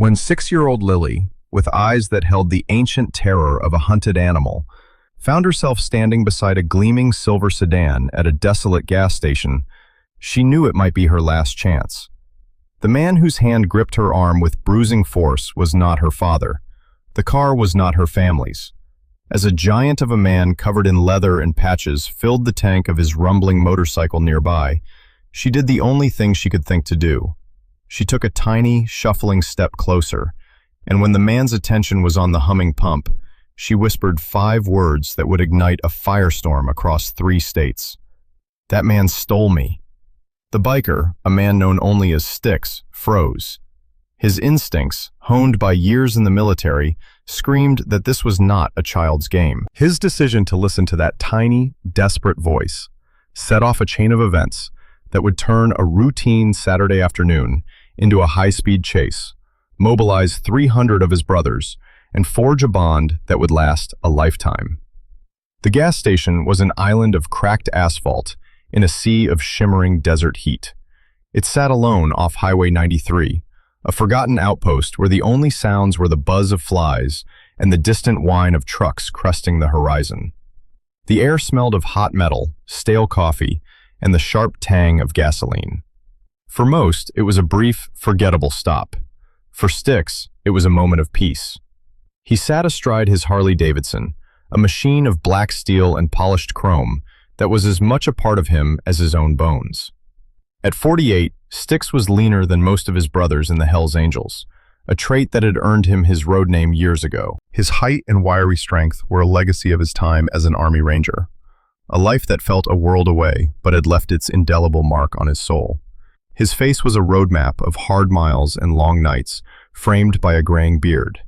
When 6-year-old Lily, with eyes that held the ancient terror of a hunted animal, found herself standing beside a gleaming silver sedan at a desolate gas station, she knew it might be her last chance. The man whose hand gripped her arm with bruising force was not her father. The car was not her family's. As a giant of a man covered in leather and patches filled the tank of his rumbling motorcycle nearby, she did the only thing she could think to do. She took a tiny, shuffling step closer, and when the man's attention was on the humming pump, she whispered 5 words that would ignite a firestorm across 3 states. "That man stole me." The biker, a man known only as Sticks, froze. His instincts, honed by years in the military, screamed that this was not a child's game. His decision to listen to that tiny, desperate voice set off a chain of events that would turn a routine Saturday afternoon into a high-speed chase, mobilize 300 of his brothers, and forge a bond that would last a lifetime. The gas station was an island of cracked asphalt in a sea of shimmering desert heat. It sat alone off Highway 93, a forgotten outpost where the only sounds were the buzz of flies and the distant whine of trucks cresting the horizon. The air smelled of hot metal, stale coffee, and the sharp tang of gasoline. For most, it was a brief, forgettable stop. For Sticks, it was a moment of peace. He sat astride his Harley-Davidson, a machine of black steel and polished chrome that was as much a part of him as his own bones. At 48, Sticks was leaner than most of his brothers in the Hells Angels, a trait that had earned him his road name years ago. His height and wiry strength were a legacy of his time as an Army Ranger, a life that felt a world away but had left its indelible mark on his soul. His face was a roadmap of hard miles and long nights, framed by a graying beard.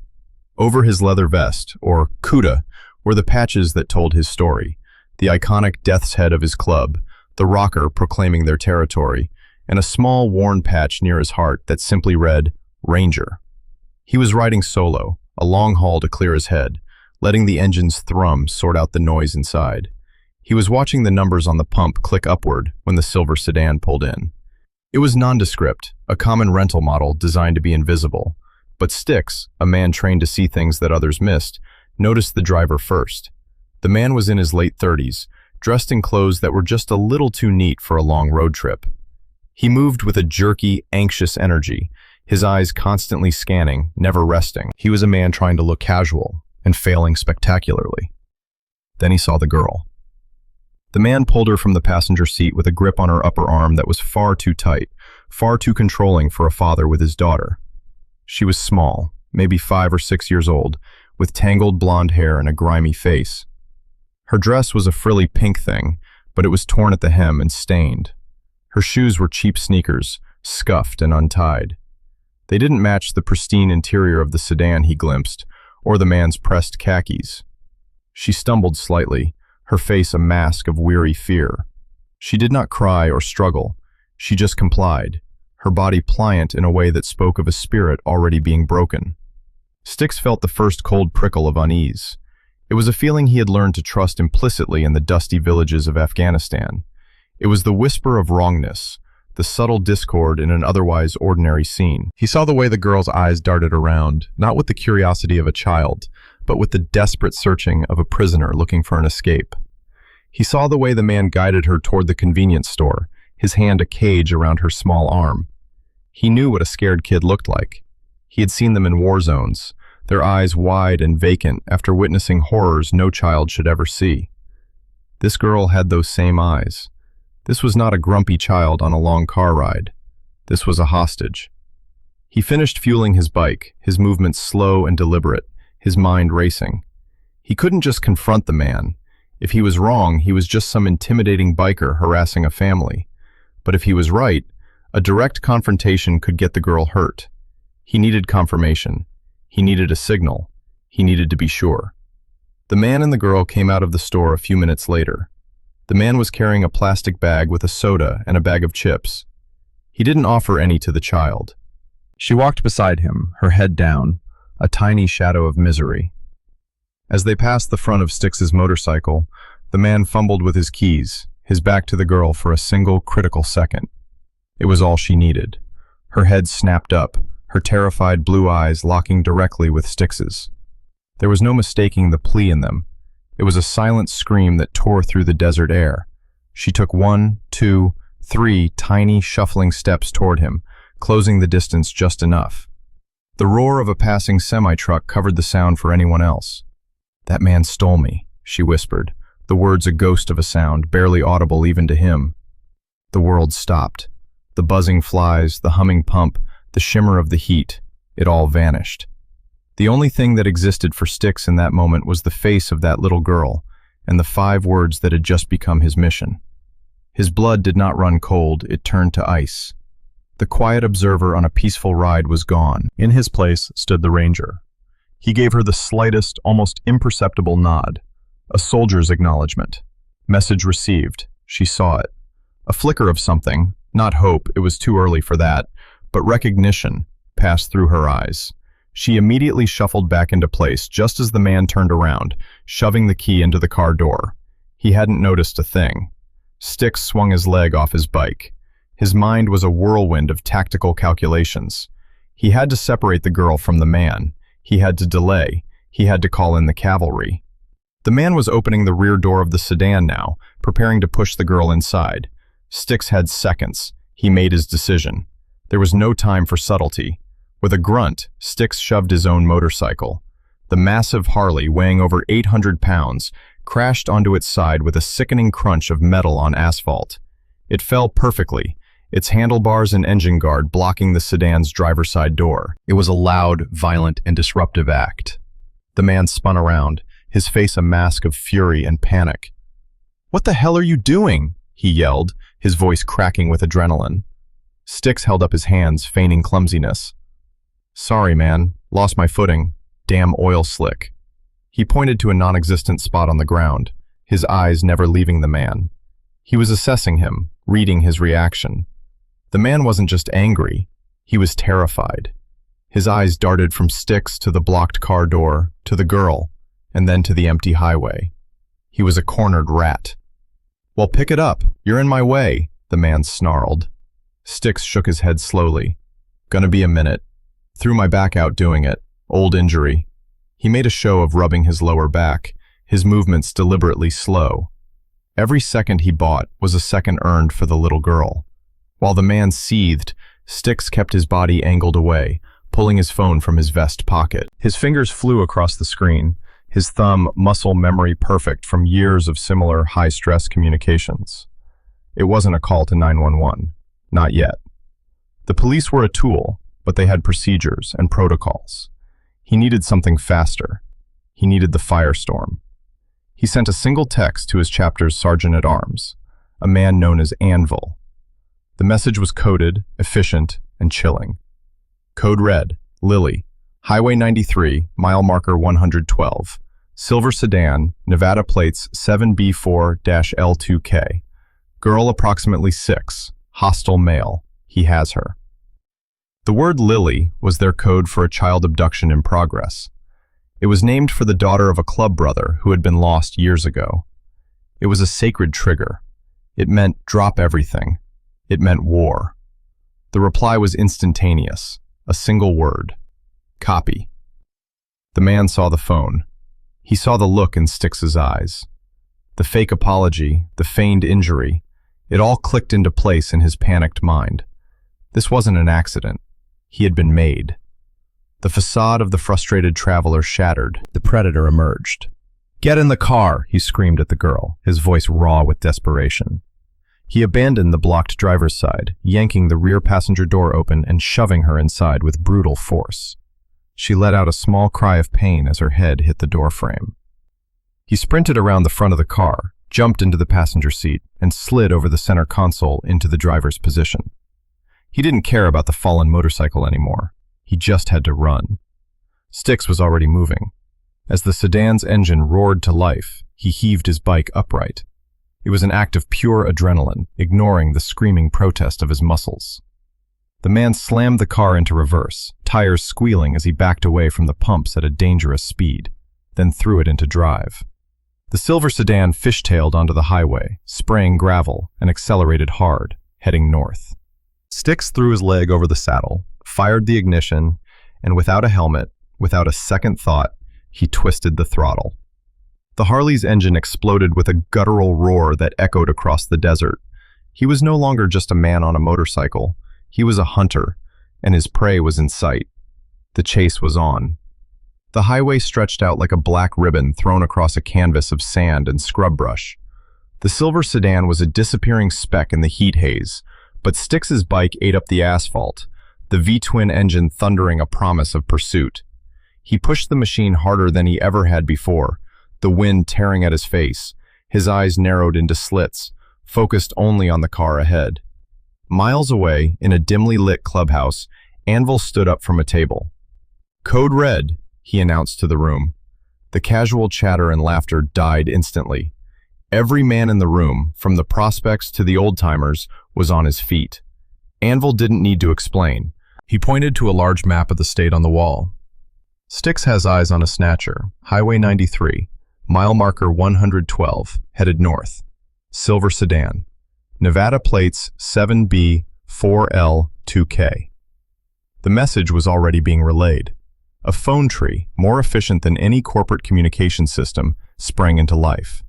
Over his leather vest, or kuda, were the patches that told his story, the iconic death's head of his club, the rocker proclaiming their territory, and a small worn patch near his heart that simply read, Ranger. He was riding solo, a long haul to clear his head, letting the engine's thrum sort out the noise inside. He was watching the numbers on the pump click upward when the silver sedan pulled in. It was nondescript, a common rental model designed to be invisible, but Sticks, a man trained to see things that others missed, noticed the driver first. The man was in his late 30s, dressed in clothes that were just a little too neat for a long road trip. He moved with a jerky, anxious energy, his eyes constantly scanning, never resting. He was a man trying to look casual and failing spectacularly. Then he saw the girl. The man pulled her from the passenger seat with a grip on her upper arm that was far too tight, far too controlling for a father with his daughter. She was small, maybe 5 or 6 years old, with tangled blonde hair and a grimy face. Her dress was a frilly pink thing, but it was torn at the hem and stained. Her shoes were cheap sneakers, scuffed and untied. They didn't match the pristine interior of the sedan he glimpsed, or the man's pressed khakis. She stumbled slightly, her face a mask of weary fear. She did not cry or struggle. She just complied, her body pliant in a way that spoke of a spirit already being broken. Sticks felt the first cold prickle of unease. It was a feeling he had learned to trust implicitly in the dusty villages of Afghanistan. It was the whisper of wrongness, the subtle discord in an otherwise ordinary scene. He saw the way the girl's eyes darted around, not with the curiosity of a child, but with the desperate searching of a prisoner looking for an escape. He saw the way the man guided her toward the convenience store, his hand a cage around her small arm. He knew what a scared kid looked like. He had seen them in war zones, their eyes wide and vacant after witnessing horrors no child should ever see. This girl had those same eyes. This was not a grumpy child on a long car ride. This was a hostage. He finished fueling his bike, his movements slow and deliberate, his mind racing. He couldn't just confront the man. If he was wrong, he was just some intimidating biker harassing a family. But if he was right, a direct confrontation could get the girl hurt. He needed confirmation. He needed a signal. He needed to be sure. The man and the girl came out of the store a few minutes later. The man was carrying a plastic bag with a soda and a bag of chips. He didn't offer any to the child. She walked beside him, her head down, a tiny shadow of misery. As they passed the front of Sticks's motorcycle, the man fumbled with his keys, his back to the girl for a single critical second. It was all she needed. Her head snapped up, her terrified blue eyes locking directly with Styx's. There was no mistaking the plea in them. It was a silent scream that tore through the desert air. She took 1, 2, 3 tiny, shuffling steps toward him, closing the distance just enough. The roar of a passing semi-truck covered the sound for anyone else. "That man stole me," she whispered, the words a ghost of a sound, barely audible even to him. The world stopped. The buzzing flies, the humming pump, the shimmer of the heat, it all vanished. The only thing that existed for Styx in that moment was the face of that little girl and the 5 words that had just become his mission. His blood did not run cold, it turned to ice. The quiet observer on a peaceful ride was gone. In his place stood the ranger. He gave her the slightest, almost imperceptible nod. A soldier's acknowledgement. Message received. She saw it. A flicker of something, not hope, it was too early for that, but recognition passed through her eyes. She immediately shuffled back into place just as the man turned around, shoving the key into the car door. He hadn't noticed a thing. Styx swung his leg off his bike. His mind was a whirlwind of tactical calculations. He had to separate the girl from the man. He had to delay. He had to call in the cavalry. The man was opening the rear door of the sedan now, preparing to push the girl inside. Styx had seconds. He made his decision. There was no time for subtlety. With a grunt, Styx shoved his own motorcycle. The massive Harley, weighing over 800 pounds, crashed onto its side with a sickening crunch of metal on asphalt. It fell perfectly, its handlebars and engine guard blocking the sedan's driver's side door. It was a loud, violent, and disruptive act. The man spun around, his face a mask of fury and panic. "What the hell are you doing?" he yelled, his voice cracking with adrenaline. Styx held up his hands, feigning clumsiness. "Sorry, man. Lost my footing. Damn oil slick." He pointed to a non-existent spot on the ground, his eyes never leaving the man. He was assessing him, reading his reaction. The man wasn't just angry, he was terrified. His eyes darted from Styx to the blocked car door, to the girl, and then to the empty highway. He was a cornered rat. "Well, pick it up. You're in my way," the man snarled. Styx shook his head slowly. "Gonna be a minute. Threw my back out doing it. Old injury." He made a show of rubbing his lower back, his movements deliberately slow. Every second he bought was a second earned for the little girl. While the man seethed, Styx kept his body angled away, pulling his phone from his vest pocket. His fingers flew across the screen, his thumb muscle memory perfect from years of similar high-stress communications. It wasn't a call to 911. Not yet. The police were a tool, but they had procedures and protocols. He needed something faster. He needed the firestorm. He sent a single text to his chapter's sergeant-at-arms, a man known as Anvil. The message was coded, efficient, and chilling. Code read, Lily, Highway 93, mile marker 112, silver sedan, Nevada plates 7B4-L2K. Girl approximately 6, hostile male. He has her. The word Lily was their code for a child abduction in progress. It was named for the daughter of a club brother who had been lost years ago. It was a sacred trigger. It meant drop everything. It meant war. The reply was instantaneous, a single word. Copy. The man saw the phone. He saw the look in Styx's eyes. The fake apology, the feigned injury, it all clicked into place in his panicked mind. This wasn't an accident. He had been made. The facade of the frustrated traveler shattered. The predator emerged. "Get in the car," he screamed at the girl, his voice raw with desperation. He abandoned the blocked driver's side, yanking the rear passenger door open and shoving her inside with brutal force. She let out a small cry of pain as her head hit the door frame. He sprinted around the front of the car, jumped into the passenger seat, and slid over the center console into the driver's position. He didn't care about the fallen motorcycle anymore. He just had to run. Styx was already moving. As the sedan's engine roared to life, he heaved his bike upright. It was an act of pure adrenaline, ignoring the screaming protest of his muscles. The man slammed the car into reverse, tires squealing as he backed away from the pumps at a dangerous speed, then threw it into drive. The silver sedan fishtailed onto the highway, spraying gravel, and accelerated hard, heading north. Styx threw his leg over the saddle, fired the ignition, and without a helmet, without a second thought, he twisted the throttle. The Harley's engine exploded with a guttural roar that echoed across the desert. He was no longer just a man on a motorcycle. He was a hunter, and his prey was in sight. The chase was on. The highway stretched out like a black ribbon thrown across a canvas of sand and scrub brush. The silver sedan was a disappearing speck in the heat haze, but Styx's bike ate up the asphalt, the V-twin engine thundering a promise of pursuit. He pushed the machine harder than he ever had before, the wind tearing at his face, his eyes narrowed into slits, focused only on the car ahead. Miles away, in a dimly lit clubhouse, Anvil stood up from a table. "Code Red," he announced to the room. The casual chatter and laughter died instantly. Every man in the room, from the prospects to the old-timers, was on his feet. Anvil didn't need to explain. He pointed to a large map of the state on the wall. "Styx has eyes on a snatcher, Highway 93, mile marker 112, headed north. Silver sedan. Nevada plates 7B4L2K. The message was already being relayed. A phone tree, more efficient than any corporate communication system, sprang into life.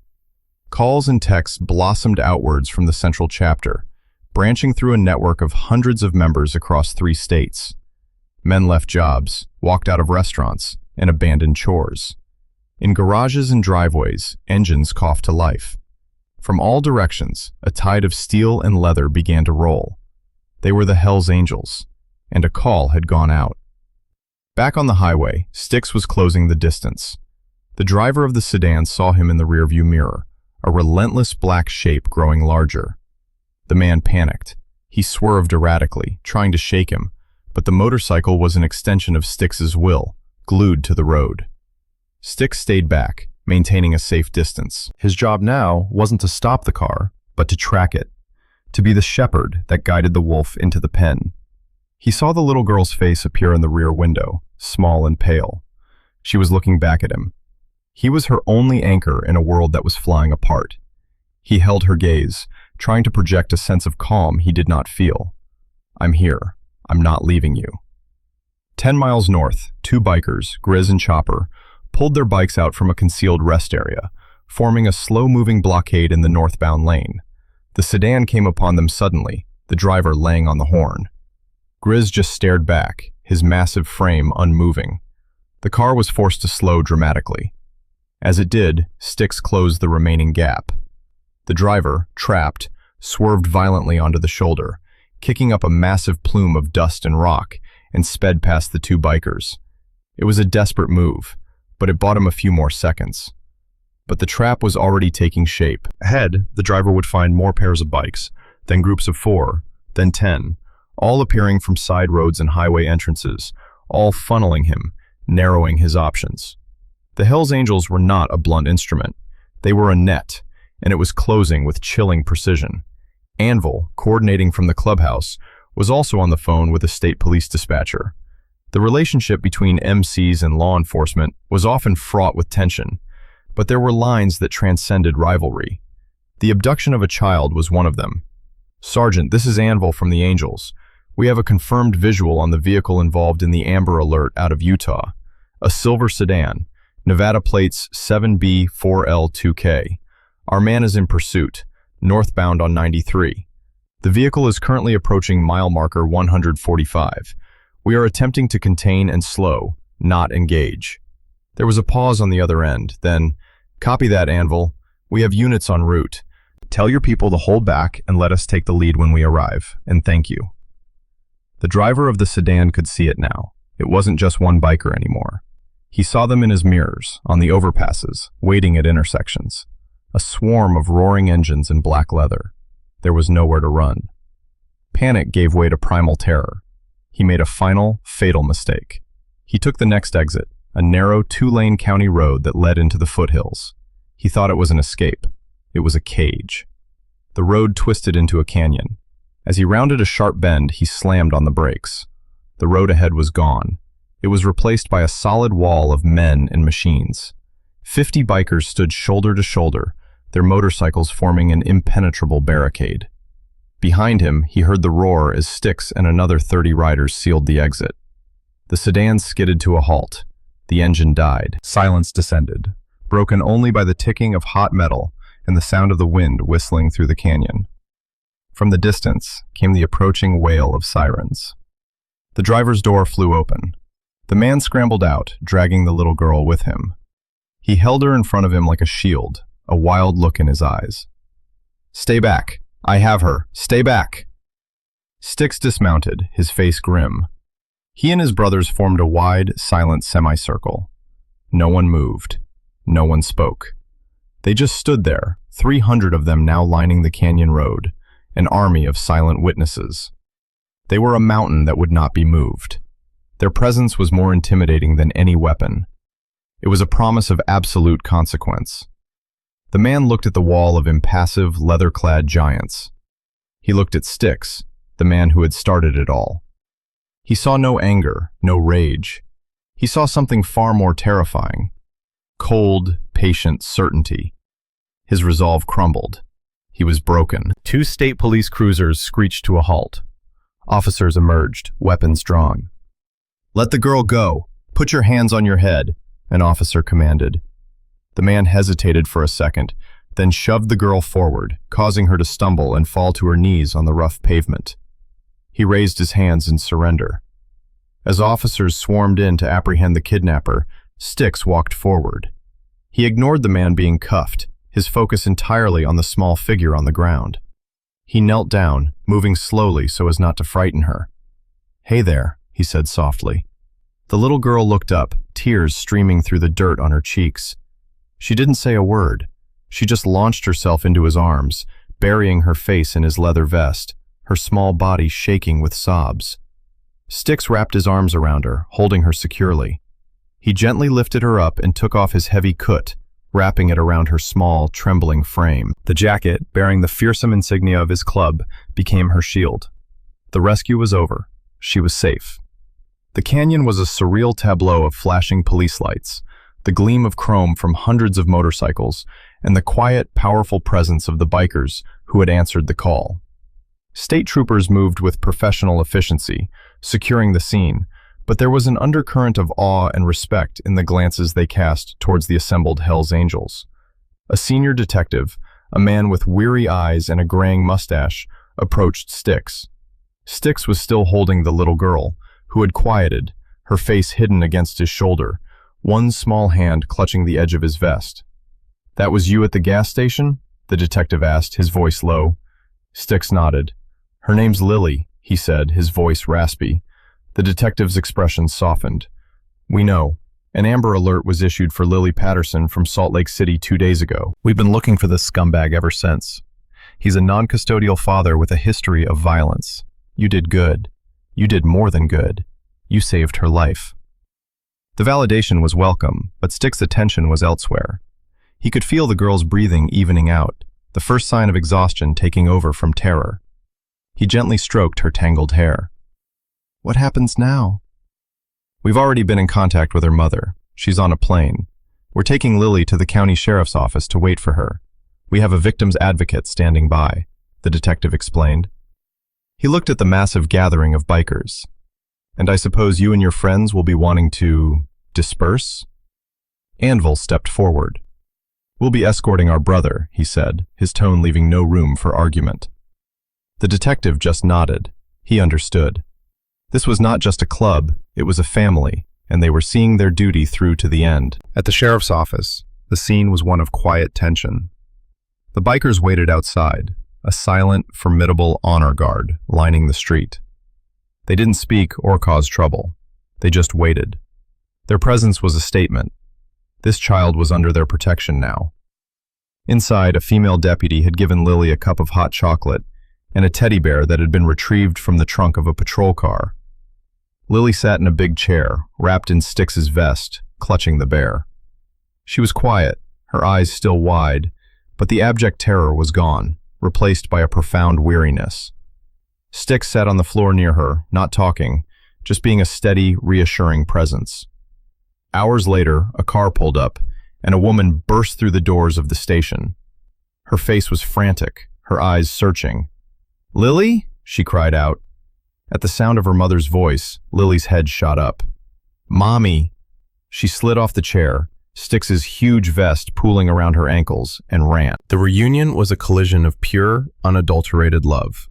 Calls and texts blossomed outwards from the central chapter, branching through a network of hundreds of members across 3 states. Men left jobs, walked out of restaurants, and abandoned chores. In garages and driveways, engines coughed to life. From all directions, a tide of steel and leather began to roll. They were the Hells Angels, and a call had gone out. Back on the highway, Styx was closing the distance. The driver of the sedan saw him in the rearview mirror, a relentless black shape growing larger. The man panicked. He swerved erratically, trying to shake him, but the motorcycle was an extension of Styx's will, glued to the road. Styx stayed back, maintaining a safe distance. His job now wasn't to stop the car, but to track it, to be the shepherd that guided the wolf into the pen. He saw the little girl's face appear in the rear window, small and pale. She was looking back at him. He was her only anchor in a world that was flying apart. He held her gaze, trying to project a sense of calm he did not feel. "I'm here. I'm not leaving you." 10 miles north, 2 bikers, Grizz and Chopper, pulled their bikes out from a concealed rest area, forming a slow-moving blockade in the northbound lane. The sedan came upon them suddenly, the driver laying on the horn. Grizz just stared back, his massive frame unmoving. The car was forced to slow dramatically. As it did, Styx closed the remaining gap. The driver, trapped, swerved violently onto the shoulder, kicking up a massive plume of dust and rock, and sped past the 2 bikers. It was a desperate move, but it bought him a few more seconds. But the trap was already taking shape. Ahead, the driver would find more pairs of bikes, then groups of 4, then 10, all appearing from side roads and highway entrances, all funneling him, narrowing his options. The Hells Angels were not a blunt instrument. They were a net, and it was closing with chilling precision. Anvil, coordinating from the clubhouse, was also on the phone with a state police dispatcher. The relationship between MCs and law enforcement was often fraught with tension, but there were lines that transcended rivalry. The abduction of a child was one of them. "Sergeant, this is Anvil from the Angels. We have a confirmed visual on the vehicle involved in the Amber Alert out of Utah. A silver sedan, Nevada plates 7B4L2K. Our man is in pursuit, northbound on 93. The vehicle is currently approaching mile marker 145. We are attempting to contain and slow, not engage." There was a pause on the other end, then, "Copy that, Anvil. We have units en route. Tell your people to hold back and let us take the lead when we arrive, and thank you." The driver of the sedan could see it now. It wasn't just one biker anymore. He saw them in his mirrors, on the overpasses, waiting at intersections. A swarm of roaring engines in black leather. There was nowhere to run. Panic gave way to primal terror. He made a final, fatal mistake. He took the next exit, a narrow 2-lane county road that led into the foothills. He thought it was an escape. It was a cage. The road twisted into a canyon. As he rounded a sharp bend, he slammed on the brakes. The road ahead was gone. It was replaced by a solid wall of men and machines. 50 bikers stood shoulder to shoulder, their motorcycles forming an impenetrable barricade. Behind him, he heard the roar as Styx and another 30 riders sealed the exit. The sedan skidded to a halt. The engine died. Silence descended, broken only by the ticking of hot metal and the sound of the wind whistling through the canyon. From the distance came the approaching wail of sirens. The driver's door flew open. The man scrambled out, dragging the little girl with him. He held her in front of him like a shield, a wild look in his eyes. "Stay back. I have her. Stay back." Styx dismounted, his face grim. He and his brothers formed a wide, silent semicircle. No one moved. No one spoke. They just stood there, 300 of them now lining the canyon road, an army of silent witnesses. They were a mountain that would not be moved. Their presence was more intimidating than any weapon. It was a promise of absolute consequence. The man looked at the wall of impassive, leather-clad giants. He looked at Styx, the man who had started it all. He saw no anger, no rage. He saw something far more terrifying. Cold, patient certainty. His resolve crumbled. He was broken. 2 state police cruisers screeched to a halt. Officers emerged, weapons drawn. "Let the girl go. Put your hands on your head," an officer commanded. The man hesitated for a second, then shoved the girl forward, causing her to stumble and fall to her knees on the rough pavement. He raised his hands in surrender. As officers swarmed in to apprehend the kidnapper, Styx walked forward. He ignored the man being cuffed, his focus entirely on the small figure on the ground. He knelt down, moving slowly so as not to frighten her. "Hey there," he said softly. The little girl looked up, tears streaming through the dirt on her cheeks. She didn't say a word. She just launched herself into his arms, burying her face in his leather vest, her small body shaking with sobs. Styx wrapped his arms around her, holding her securely. He gently lifted her up and took off his heavy kut, wrapping it around her small, trembling frame. The jacket, bearing the fearsome insignia of his club, became her shield. The rescue was over. She was safe. The canyon was a surreal tableau of flashing police lights, the gleam of chrome from hundreds of motorcycles, and the quiet, powerful presence of the bikers who had answered the call. State troopers moved with professional efficiency, securing the scene, but there was an undercurrent of awe and respect in the glances they cast towards the assembled Hell's Angels. A senior detective, a man with weary eyes and a graying mustache, approached Styx. Styx was still holding the little girl, who had quieted, her face hidden against his shoulder, one small hand clutching the edge of his vest. "That was you at the gas station?" the detective asked, his voice low. Styx nodded. "Her name's Lily," he said, his voice raspy. The detective's expression softened. "We know. An Amber Alert was issued for Lily Patterson from Salt Lake City 2 days ago. We've been looking for this scumbag ever since. He's a non-custodial father with a history of violence. You did good. You did more than good. You saved her life." The validation was welcome, but Styx's attention was elsewhere. He could feel the girl's breathing evening out, the first sign of exhaustion taking over from terror. He gently stroked her tangled hair. "What happens now?" "We've already been in contact with her mother. She's on a plane. We're taking Lily to the county sheriff's office to wait for her. We have a victim's advocate standing by," the detective explained. He looked at the massive gathering of bikers. "And I suppose you and your friends will be wanting to disperse?" Anvil stepped forward. "We'll be escorting our brother," he said, his tone leaving no room for argument. The detective just nodded. He understood. This was not just a club, it was a family, and they were seeing their duty through to the end. At the sheriff's office, the scene was one of quiet tension. The bikers waited outside, a silent, formidable honor guard lining the street. They didn't speak or cause trouble. They just waited. Their presence was a statement. This child was under their protection now. Inside, a female deputy had given Lily a cup of hot chocolate and a teddy bear that had been retrieved from the trunk of a patrol car. Lily sat in a big chair, wrapped in Styx's vest, clutching the bear. She was quiet, her eyes still wide, but the abject terror was gone, replaced by a profound weariness. Styx sat on the floor near her, not talking, just being a steady, reassuring presence. Hours later, a car pulled up, and a woman burst through the doors of the station. Her face was frantic, her eyes searching. "Lily?" she cried out. At the sound of her mother's voice, Lily's head shot up. "Mommy!" She slid off the chair, Styx's huge vest pooling around her ankles, and ran. The reunion was a collision of pure, unadulterated love.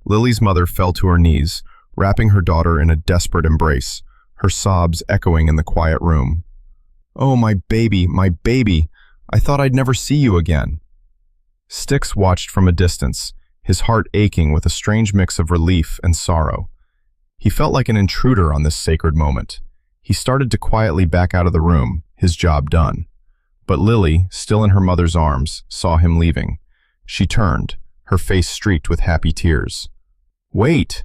Lily's mother fell to her knees, wrapping her daughter in a desperate embrace, her sobs echoing in the quiet room. "Oh, my baby, I thought I'd never see you again." Styx watched from a distance, his heart aching with a strange mix of relief and sorrow. He felt like an intruder on this sacred moment. He started to quietly back out of the room, his job done. But Lily, still in her mother's arms, saw him leaving. She turned, her face streaked with happy tears. "Wait!"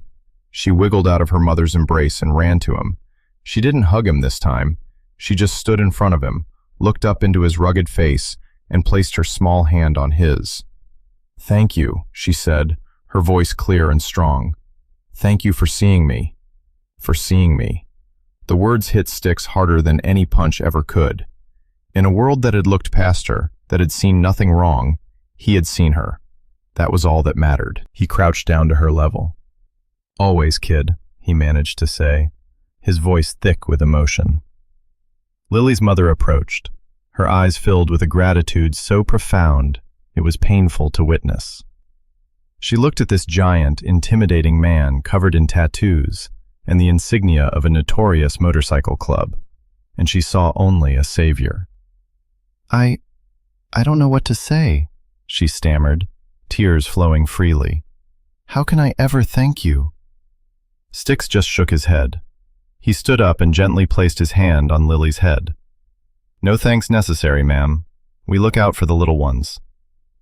She wiggled out of her mother's embrace and ran to him. She didn't hug him this time. She just stood in front of him, looked up into his rugged face, and placed her small hand on his. "Thank you," she said, her voice clear and strong. "Thank you for seeing me. For seeing me." The words hit Styx harder than any punch ever could. In a world that had looked past her, that had seen nothing wrong, he had seen her. That was all that mattered. He crouched down to her level. "Always, kid," he managed to say, his voice thick with emotion. Lily's mother approached, her eyes filled with a gratitude so profound it was painful to witness. She looked at this giant, intimidating man covered in tattoos and the insignia of a notorious motorcycle club, and she saw only a savior. I don't know what to say," she stammered, tears flowing freely. "How can I ever thank you?" Styx just shook his head. He stood up and gently placed his hand on Lily's head. "No thanks necessary, ma'am. We look out for the little ones."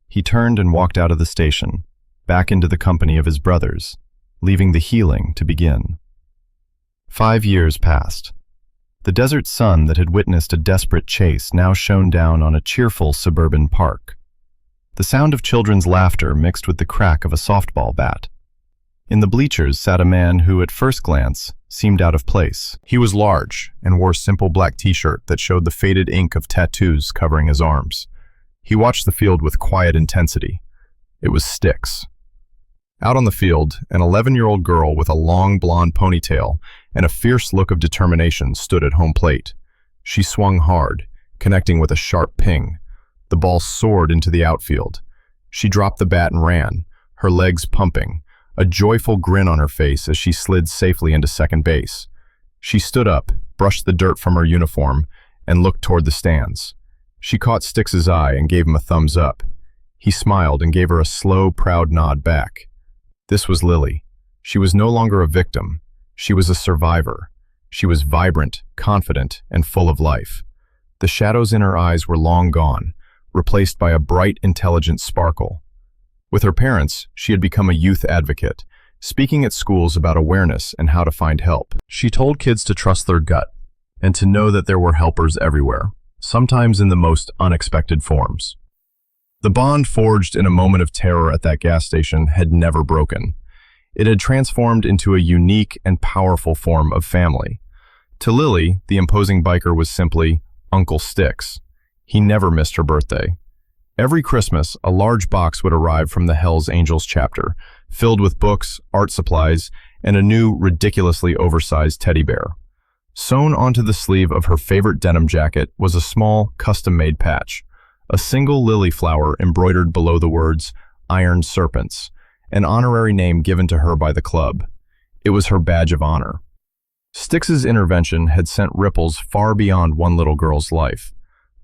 He turned and walked out of the station, back into the company of his brothers, leaving the healing to begin. 5 years passed. The desert sun that had witnessed a desperate chase now shone down on a cheerful suburban park. The sound of children's laughter mixed with the crack of a softball bat. In the bleachers sat a man who, at first glance, seemed out of place. He was large and wore a simple black t-shirt that showed the faded ink of tattoos covering his arms. He watched the field with quiet intensity. It was Styx. Out on the field, an 11-year-old girl with a long blonde ponytail and a fierce look of determination stood at home plate. She swung hard, connecting with a sharp ping. The ball soared into the outfield. She dropped the bat and ran, her legs pumping, a joyful grin on her face as she slid safely into second base. She stood up, brushed the dirt from her uniform, and looked toward the stands. She caught Styx's eye and gave him a thumbs up. He smiled and gave her a slow, proud nod back. This was Lily. She was no longer a victim. She was a survivor. She was vibrant, confident, and full of life. The shadows in her eyes were long gone, replaced by a bright, intelligent sparkle. With her parents, she had become a youth advocate, speaking at schools about awareness and how to find help. She told kids to trust their gut and to know that there were helpers everywhere, sometimes in the most unexpected forms. The bond forged in a moment of terror at that gas station had never broken. It had transformed into a unique and powerful form of family. To Lily, the imposing biker was simply Uncle Styx. He never missed her birthday. Every Christmas, a large box would arrive from the Hells Angels chapter, filled with books, art supplies, and a new, ridiculously oversized teddy bear. Sewn onto the sleeve of her favorite denim jacket was a small, custom-made patch, a single lily flower embroidered below the words, "Iron Serpents," an honorary name given to her by the club. It was her badge of honor. Styx's intervention had sent ripples far beyond one little girl's life.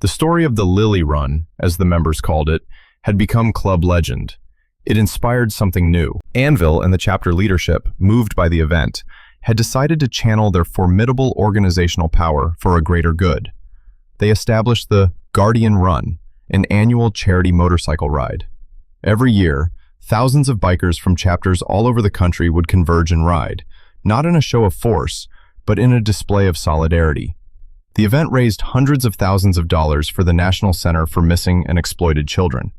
The story of the Lily Run, as the members called it, had become club legend. It inspired something new. Anvil and the chapter leadership, moved by the event, had decided to channel their formidable organizational power for a greater good. They established the Guardian Run, an annual charity motorcycle ride. Every year, thousands of bikers from chapters all over the country would converge and ride, not in a show of force, but in a display of solidarity. The event raised hundreds of thousands of dollars for the National Center for Missing and Exploited Children.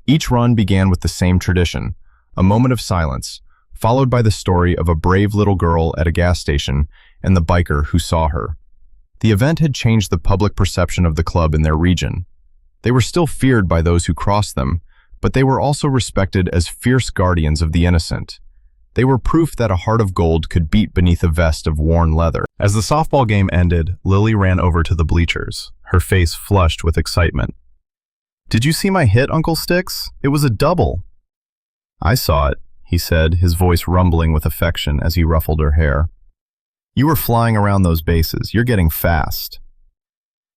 Each run began with the same tradition, a moment of silence, followed by the story of a brave little girl at a gas station and the biker who saw her. The event had changed the public perception of the club in their region. They were still feared by those who crossed them, but they were also respected as fierce guardians of the innocent. They were proof that a heart of gold could beat beneath a vest of worn leather. As the softball game ended, Lily ran over to the bleachers, her face flushed with excitement. "Did you see my hit, Uncle Sticks? It was a double." "I saw it," he said, his voice rumbling with affection as he ruffled her hair. "You were flying around those bases. You're getting fast."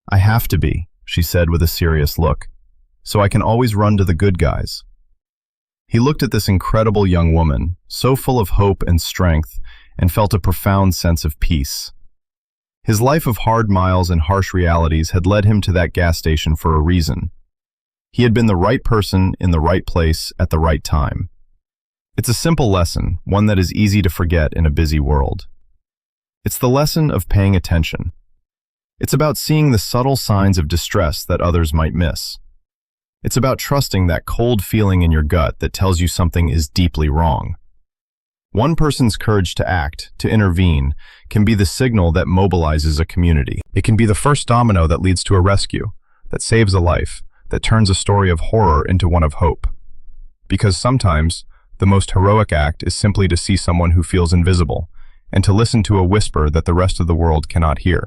"I have to be," she said with a serious look, "so I can always run to the good guys." He looked at this incredible young woman, so full of hope and strength, and felt a profound sense of peace. His life of hard miles and harsh realities had led him to that gas station for a reason. He had been the right person in the right place at the right time. It's a simple lesson, one that is easy to forget in a busy world. It's the lesson of paying attention. It's about seeing the subtle signs of distress that others might miss. It's about trusting that cold feeling in your gut that tells you something is deeply wrong. One person's courage to act, to intervene, can be the signal that mobilizes a community. It can be the first domino that leads to a rescue, that saves a life, that turns a story of horror into one of hope. Because sometimes, the most heroic act is simply to see someone who feels invisible, and to listen to a whisper that the rest of the world cannot hear.